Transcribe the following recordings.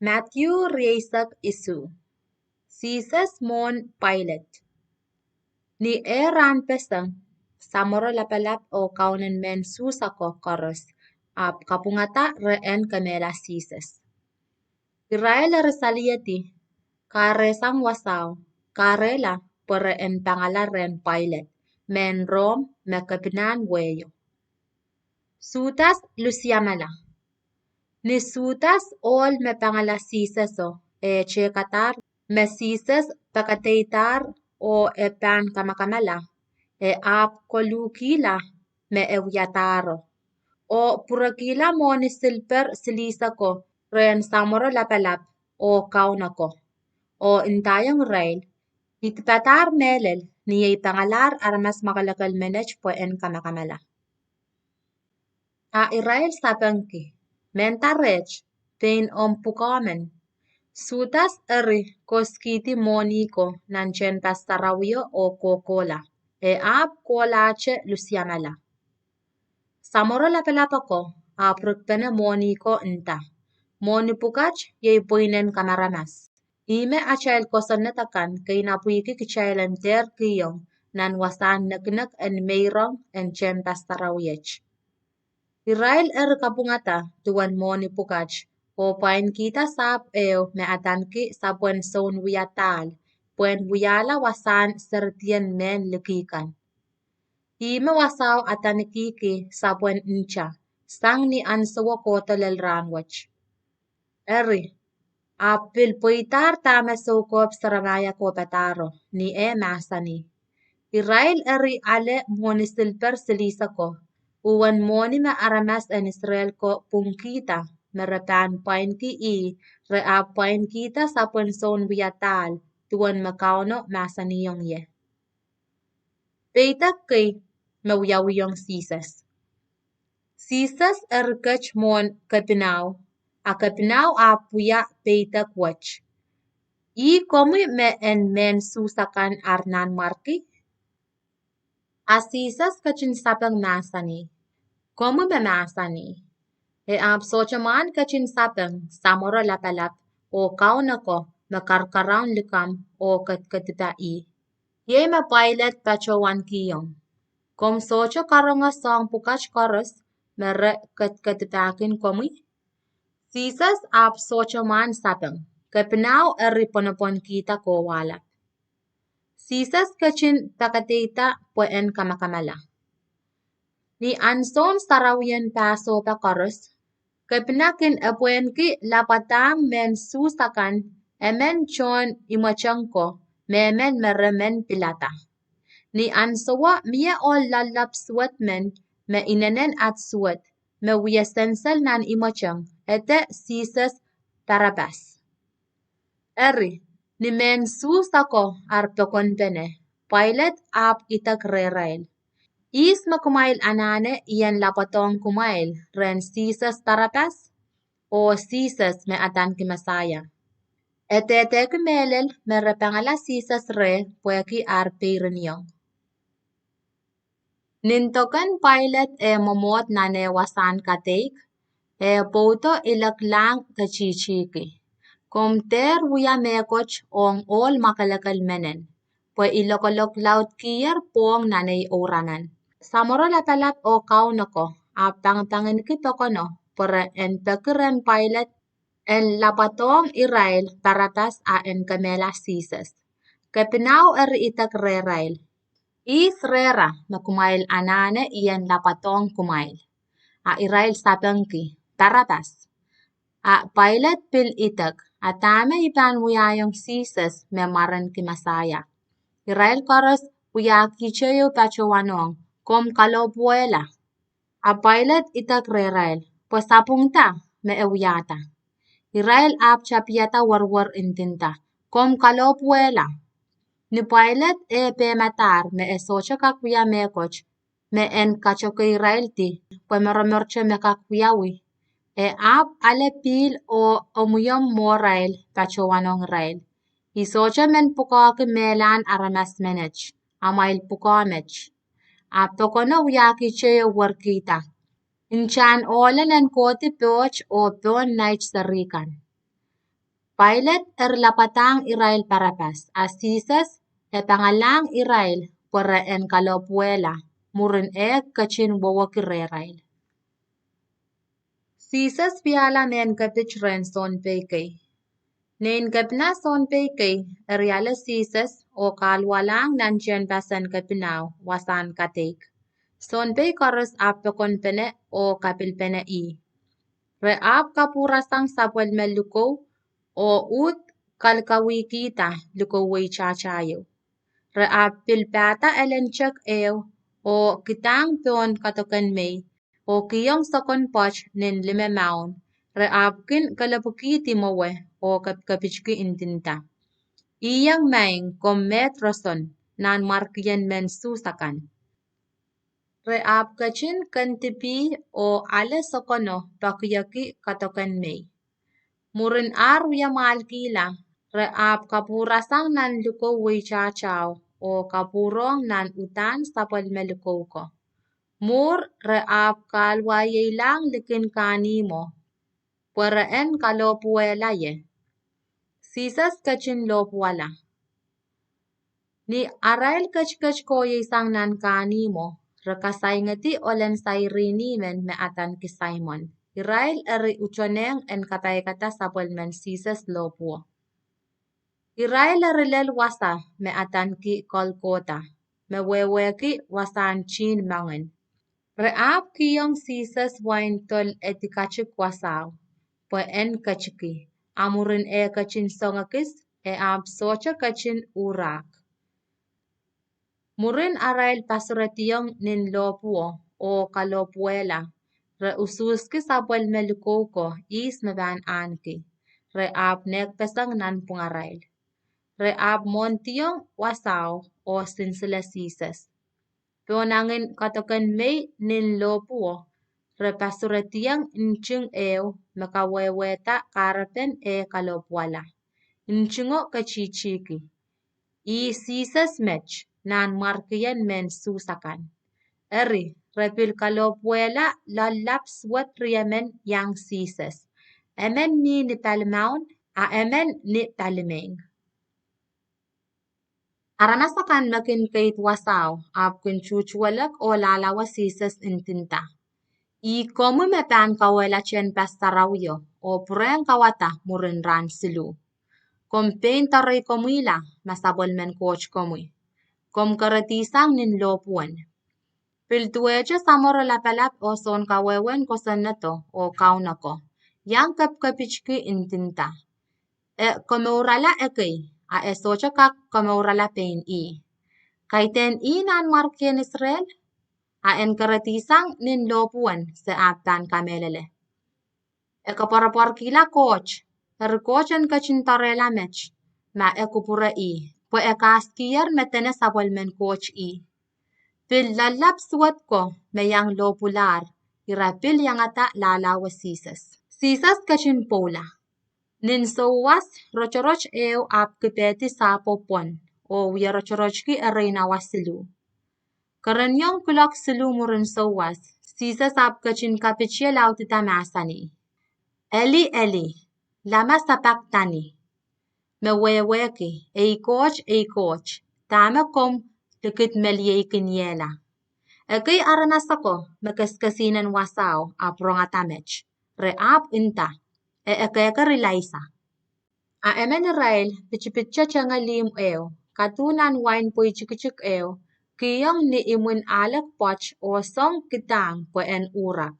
Matthew Reisak Isu, Jesus Mon Pilate. Ni eran pesang, samoro lapalap o kaunen men susako koros, ap kapungata reen kamela Jesus. Israel resaliati, kare sang wasaw, kare la pere en pangalaran Pilate, men Rome me kapinan weyo. Sutas Luciamala. Ni sutas all me pangala sisaso, che katar, me sisas pakateitar o pan kamakamala, ap kolukila me ewyataro. O purakila mo ni silper silisako, ren samoro lapalap o kaunako. O intayang rail, itpatar melel ni pangalar armas makalakal menech po en kamakamala. A Israel sabanki, mentarech, pain pukamen. Sutas eri koskiti moniko nanchen pastarawio o kokola, ap kolache luciamala. Samoro lapelapako, aprukpene moniko nta. Moni pukach ye poinen kamaramas. Ime achael kosonetakan kay napuiki kichailen ter kiyong nan wasan naknak en meirong en chen pastarawiech. Israel kapungata tuan moni pukach o pain kita sap me atanki sa puen son wiyatal puen wiyala wasan sertien men lekikan. Ime wasaw atanikiki sa puen incha sang ni ansawa kotolel ranwach. Apil poitar tama sokop saramaya kopataro ni masani. Israel ale moni silper silisako. Uwan moni me aramas en Israel ko pungkita merapan pain ki re a pain kita sa son wiyatal tuan makauno masaniyong ye. Peita kay mawiyawiyong sisas. Sisas kach mon kapinaw. A kapinaw a puya peita kwach. Komu me en men susakan arnan marki? Asisas kachin sapang masani. Komu me masani? Sochaman kachin sapang samoro lapalap o kaunako makarkaraun likam o katkatitai. Ye ma Pilate pachawan kiyong. Kom socha karanga song pukach koros mere katkatipakin komu? Sisas sochaman sapang. Kapinaw ponopon kita ko wala. Sisas kachin pakatita po en kamakamala. Ni anson sarawian paso pa koros. Kapinakin apuen ki lapatang men susakan emen chon imachanko memen meremen pilata. Ni ansawa miya o lalap suwat men me inenen at suwat me wiyasensel nan imachang ete Sisas Tarabas. Ni men susako arpokon bene, Pilate ap itak rerail. Is makumail anane iyan lapatong kumail ren Sisas Tarabas o Sisas me atan ki Masaya. Etete kumelel me repangala Sisas re pueki arpeiriniyong. Nintokan Pilate momot nane wasan kateik, boto ilaklang kachichiki. Komter wuya mekoch ong all makalakal menen, po ilokolok laut kiyer pong nanay oranan. Samoro lapalap o kaunako, apang-pangin kitokono, para en pekiren Pilate, en lapatong Israel paratas a en kamela Sisas. Kapinaw itak rerail. Rera makumail anane iyan lapatong kumail. A Israel sapangki, paratas. A Pilate pil itak. Atame ipan wiyayong Sisas memaran ki Masaya. Israel koros wiyakicheyo pachawanong kom kalobuela. A Pilate itak rerail. Pasapungta me ewyata. Israel ap chapiata warwar intinta. Kom kalobuela. Ni Pilate pematar me socha kakwiya mekoch me en kachoke Israel ti. Pemeramerche me kakwiyawi. Ap ale pil o omuyom morail pachawanong rail. Isocha men pukok melan aramas menech. Amail pukomech. Apokono wiyaki cheyo warkita. Inchan olen en koti poch o pon naich sarikan. Pilate lapatang Israel parapas, asisas pangalang Israel para en kalopuela, murin kachin wawakir Israel. Sisas piala men kapich ren son pekei. Nen kapna son pekei, riala sisas o kalwalang nanchen basan kapinaw wasan katek. Son pei koros apekon pene o kapil pene i. Re ap kapurasang sapwel meluko o ut kalkawikita luko wei chachayo. Re ap pilpata elenchek eo o kitang pion katoken mei o kiyong sokon poch nin lime maun. Re ap kin kalapukiti mowe o kapkapichki intinta. Iyang maing kom metroson nan markiyen men susakan. Re ap kachin kantipi o ale sokono pakyaki katoken mei. Murin arwya malkila, re ap kapurasang nan luko wei chachao o kapurong nan utan sapal meluko ko. Mur re ap kalwa lang likin kanimo, para en kalopuela ye. Sisas kachin lopuala. Ni arail kach ko sang nan kanimo, rekasaingati olen sairini men me atan ki Simon. Irail eri uchoneng en kata sapol men sisas lopuo. Irail eri lel wasa me atan ki Kolkota, me weweki wasan chin mangen. Reap kiyong sisas wain tol etikachik wasaw, po en kachiki, amurin kachin songakis ap socha kachin urak. Murin arail pasurationg nin lopuo o kalopuela. Re ususki sapwel melukoko is meban anki. Re ap nekpesang nan pungarail. Re ap montiong wasaw o sinsila sisas. Pionangin katoken mei nin lopuo. Re pasurationg inching eo makaweweta karapen kalopuala. Inchingo kachichiki. I sisas mech nan markiyen men susakan. Eri repil kalopuela lalap swat riamen yang sisas. Emen ni palmaun a emen ni palmeng. Aranasakan makin kait wasaw ap kun chuchwalak o lalawa sisas intinta. I komu mepan kawela chen pastarawyo o pureng kawata murin ran silu. Kompein taray komuila masabol men coach komui. Kom karatisang nin lopuan. Piltueche samoro lapalap o son kawewen ko sanato o kaunako. Yang kapkapichki intinta. Komeurala ekay a esocha kak komeurala pain i. Kaiten i nan markien Israel a en karatisang nin lopuan sa aptan kamelele. Kaparapar kila coach. Coach en kachintarela mech. Ma ekupura i. Po ekaskier metene sabol men coach i. Pil lalap suat ko mayang lopular. Irapil yang ata lalawa sisas. Sisas kachin pola. Nin sowas rochoroch eo ap kipeti sa popon. O wia rochoroch ki arena wasilu. Karanyong kulak silu murin sowas. Sisas ap kachin kapichye lautita masani. Eli Eli. Lama sapaktani. Meweweki, ei coach, tama kom likit meliye kinyela. Ekay aranasako, makaskasinan wasaw, aprongatamech, reap inta, ekeka rilaisa. A emen Israel, pichipitcha changalim eo, katunan wine poy chikichik eo, kiyong ni imun alak poch o song kitang po en urak.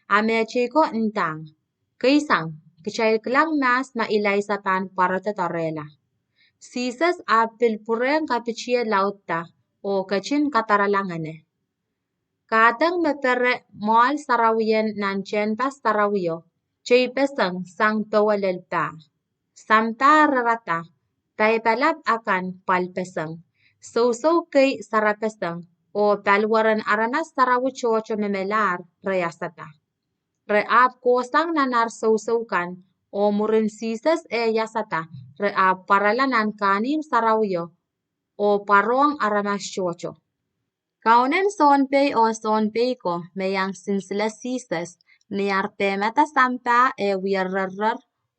Amechiko intang, kaysang, kichay klang mas mailay sa pan para tatarela. Sisas apil pureng kapichye lauta o kachin kataralangane. Katang mepere moal sarawiyen nanchen pas sarawiyo, chay pesang sang pewalel pa. Sampa rarata, palap akan palpesang. So kay sarapesang o palwaran aranas sarawichocho memelar reyasata. Reap kosang nanar kan o murin sisas yasata reap paralanan kanim sarawyo o parong aramas chocho. Kaunen sonpei o sonpei ko mayang sinsila sisas niyar temata sampa wiyarrarar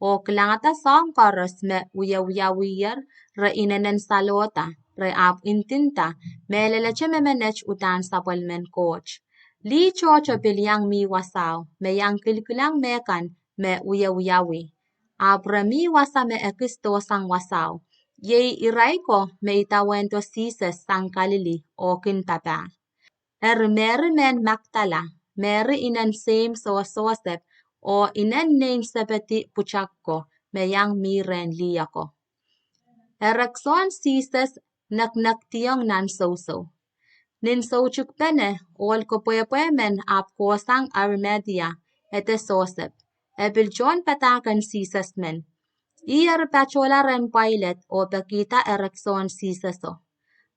o klangata song chorus me uyawiyawiyar re inenen salota re ap intinta me leleche memenech utan sapalmen coach. Li chocho piliang mi wasao me yang kilkilang mekan me uyawiyawi. Abra mi wasa me ekisto sang wasao. Yei iraiko me itawento sises sang kalili o kintapa. Meri men maktala, meri inen same so sosep o inen nein sepeti puchakko me yang miren liyako. Erekson sises naktiong nan so. Nin so chukpene ol kopoemen ap kosang Arimathea ete sosep. Ebil John patakan sises men. Ier pacholaren Pilate o pekita erekson siseso.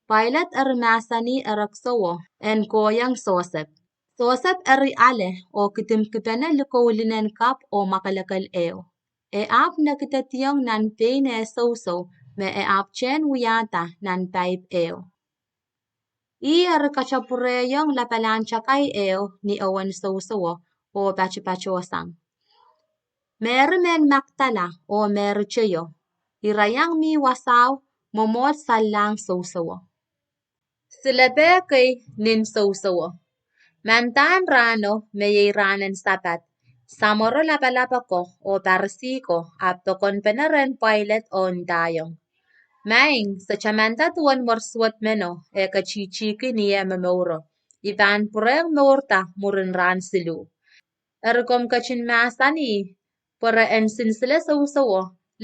Pilate masani ereksowo en koyang sosep. Sosep eri ale o kitimkipene likoulinen kap o makalakal eo. E ap nakitationg nan peine so me e ap chen wiyata nan paip eo. Ier kachapureyong la palanchakay eo ni owen so o pachipachosang. Meri men maktala o meri cheyo. Irayang mi wasaw momot salang so. Silabekay nin so. Mantan rano may ranen sapat. Samoro lapalapako o parsiko at tokon penaren Pilate o ndayong. Maing sa chamanta tuwan morswat meno e kachichiki niya memoro. Iban pureng morta murin ran silu. Erkom kachin masani para ensin sila so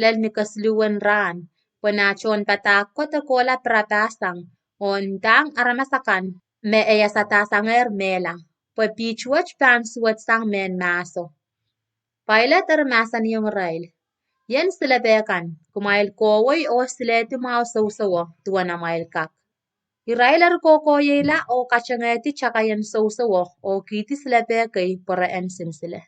lel nikasluwan ran. Panachon patak ko takola prapasang on dang aramasakan me eyasatasanger mela. Papichwach pansuat sang men maso. Pilate masan yung rail. Yen sila bekan, kumail kowoy o sileti mao so tuwan na mail kak. Irailar kokoyela o kachangeti chakayan so o kiti sila bekay para ensin sila.